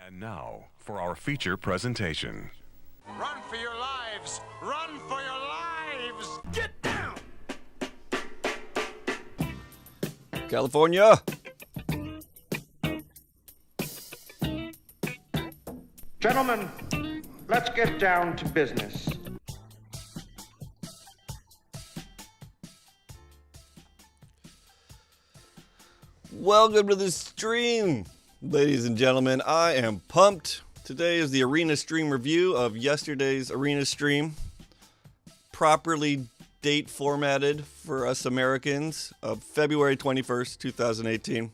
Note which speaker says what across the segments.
Speaker 1: And now for our feature presentation.
Speaker 2: Run for your lives! Run for your lives! Get down!
Speaker 3: California!
Speaker 4: Gentlemen, let's get down to business.
Speaker 3: Welcome to the stream, ladies and gentlemen. I am pumped. Today is the Arena Stream review of yesterday's Arena Stream. Properly date formatted for us Americans of February 21st, 2018.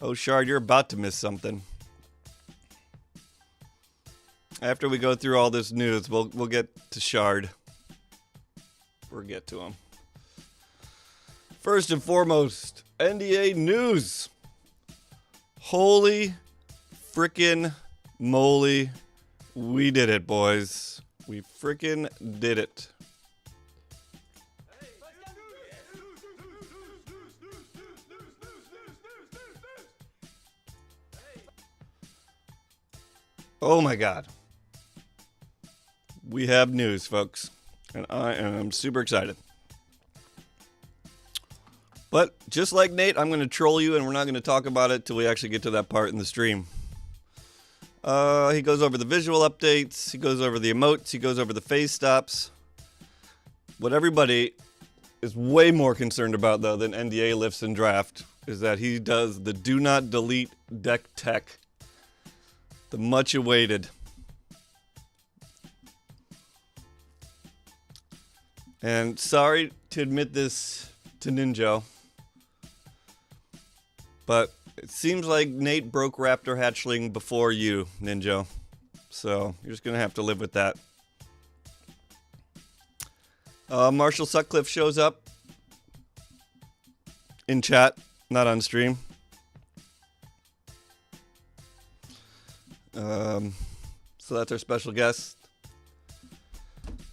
Speaker 3: Oh, Shard, you're about to miss something. After we go through all this news, we'll get to Shard. We'll get to him. First and foremost, NDA news. Holy frickin' moly. We did it, boys. We frickin' did it. Oh my God. We have news, folks. And I am super excited. But just like Nate, I'm going to troll you, and we're not going to talk about it till we actually get to that part in the stream. He goes over the visual updates. He goes over the emotes. He goes over the phase stops. What everybody is way more concerned about, though, than NDA lifts and draft is that he does the do not delete deck tech. The much awaited. And sorry to admit this to Ninja, but it seems like Nate broke Raptor Hatchling before you, Ninja. So you're just going to have to live with that. Marshall Sutcliffe shows up in chat, not on stream. So that's our special guest.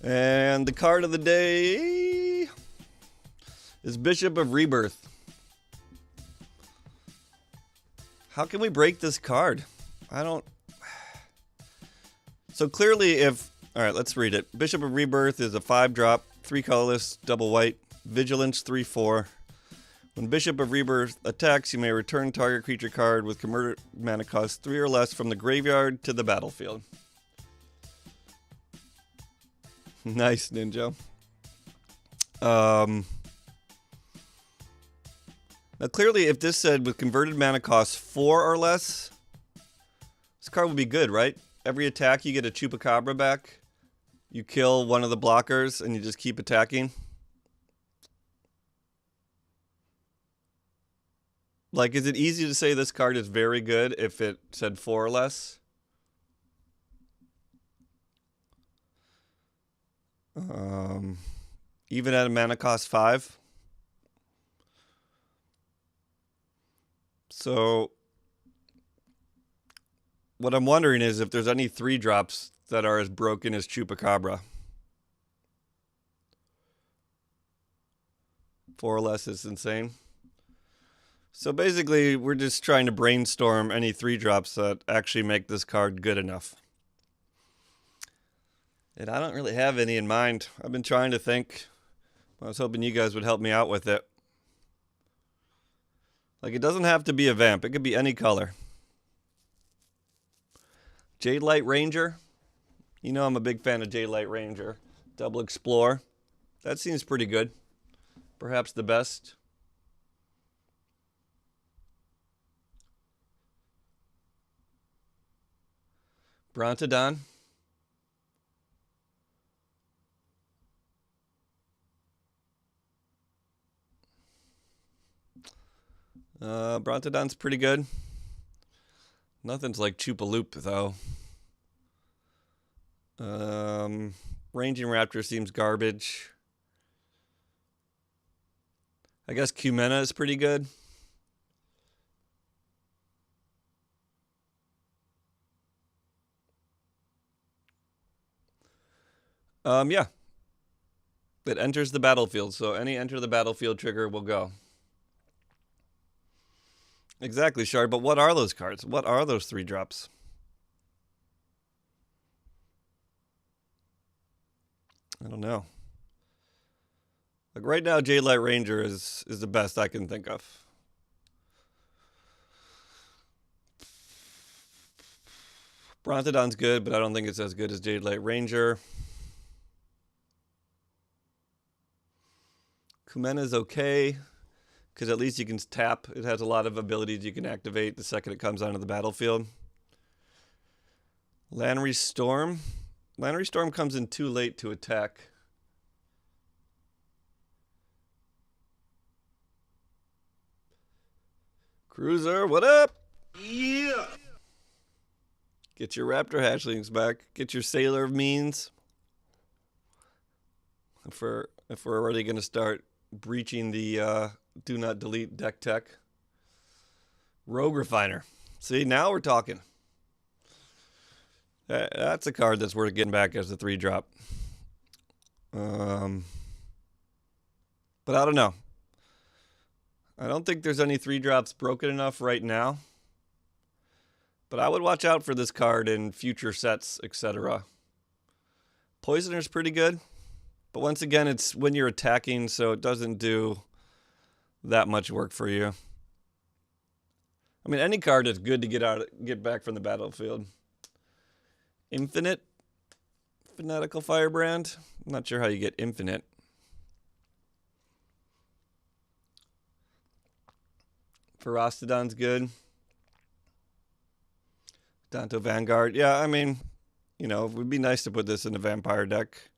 Speaker 3: And the card of the day is Bishop of Rebirth. How can we break this card? I don't... So clearly if... Alright, let's read it. Bishop of Rebirth is a 5-drop, 3 colorless, double white, vigilance 3/4. When Bishop of Rebirth attacks, you may return target creature card with converted mana cost 3 or less from the graveyard to the battlefield. Nice, Ninja. Now, clearly, if this said with converted mana cost 4 or less, this card would be good, right? Every attack, you get a Chupacabra back. You kill one of the blockers, and you just keep attacking. Like, is it easy to say this card is very good if it said 4 or less? Even at a mana cost 5? So, what I'm wondering is if there's any 3-drops that are as broken as Chupacabra. 4 or less is insane. So basically, we're just trying to brainstorm any 3-drops that actually make this card good enough. And I don't really have any in mind. I've been trying to think. I was hoping you guys would help me out with it. Like, it doesn't have to be a vamp. It could be any color. Jade Light Ranger. You know I'm a big fan of Jade Light Ranger. Double Explore. That seems pretty good. Perhaps the best. Brontodon. Brontodon's pretty good. Nothing's like Chupaloop, though. Ranging Raptor seems garbage. I guess Cumena is pretty good. Yeah. It enters the battlefield, so any enter the battlefield trigger will go. Exactly, Shard, but what are those cards? What are those 3-drops? I don't know. Like right now, Jadelight Ranger is the best I can think of. Brontodon's good, but I don't think it's as good as Jadelight Ranger. Kumena's okay, because at least you can tap. It has a lot of abilities you can activate the second it comes onto the battlefield. Lannery Storm. Lannery Storm comes in too late to attack. Cruiser, what up?
Speaker 2: Yeah.
Speaker 3: Get your Raptor hatchlings back. Get your Sailor of Means. If we're already going to start breaching the do not delete deck tech. Rogue Refiner. See, now we're talking. That's a card that's worth getting back as a 3-drop. But I don't know. I don't think there's any 3-drops broken enough right now. But I would watch out for this card in future sets, etc. Poisoner's pretty good. But once again, it's when you're attacking, so it doesn't do that much work for you. I mean, any card is good to get back from the battlefield. Infinite. Fanatical Firebrand. I'm not sure how you get infinite. Ferostodon's good. Danto Vanguard. Yeah, I mean, you know, it would be nice to put this in a vampire deck.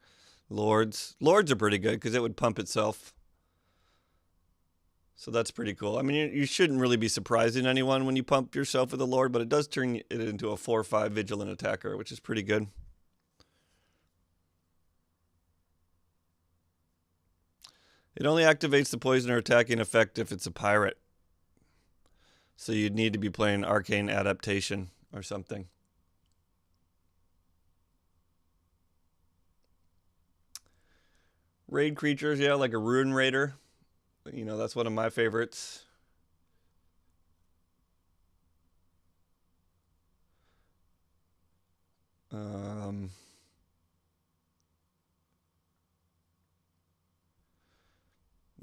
Speaker 3: Lords. Lords are pretty good because it would pump itself. So that's pretty cool. I mean, you shouldn't really be surprising anyone when you pump yourself with a Lord, but it does turn it into a 4/5 vigilant attacker, which is pretty good. It only activates the poisoner attacking effect if it's a pirate. So you'd need to be playing Arcane Adaptation or something. Raid creatures, yeah, like a Ruin Raider. You know, that's one of my favorites.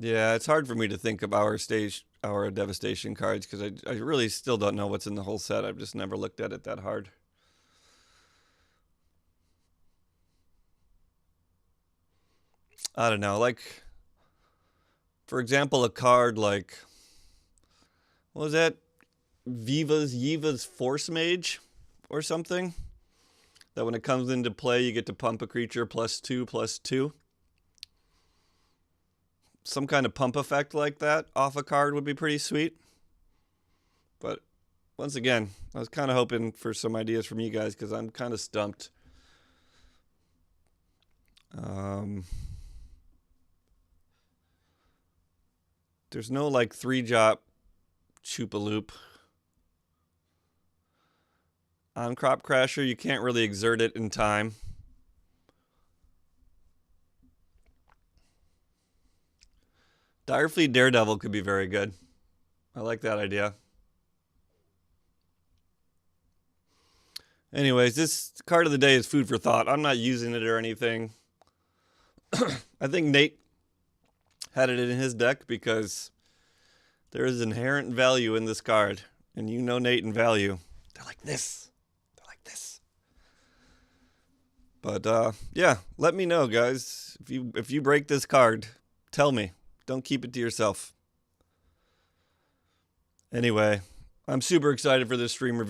Speaker 3: Yeah, it's hard for me to think of our devastation cards because I really still don't know what's in the whole set. I've just never looked at it that hard. I don't know, like, for example, a card like, what was that? Yiva's Force Mage or something? That when it comes into play, you get to pump a creature +2/+2. Some kind of pump effect like that off a card would be pretty sweet. But once again, I was kind of hoping for some ideas from you guys because I'm kind of stumped. There's no like 3-drop Choopaloop. On Crop Crasher, you can't really exert it in time. Direfleet Daredevil could be very good. I like that idea. Anyways, this card of the day is food for thought. I'm not using it or anything. I think Nate had it in his deck because there is inherent value in this card. And you know Nate and value. They're like this. They're like this. But yeah, let me know, guys. If you break this card, tell me. Don't keep it to yourself. Anyway, I'm super excited for this stream review.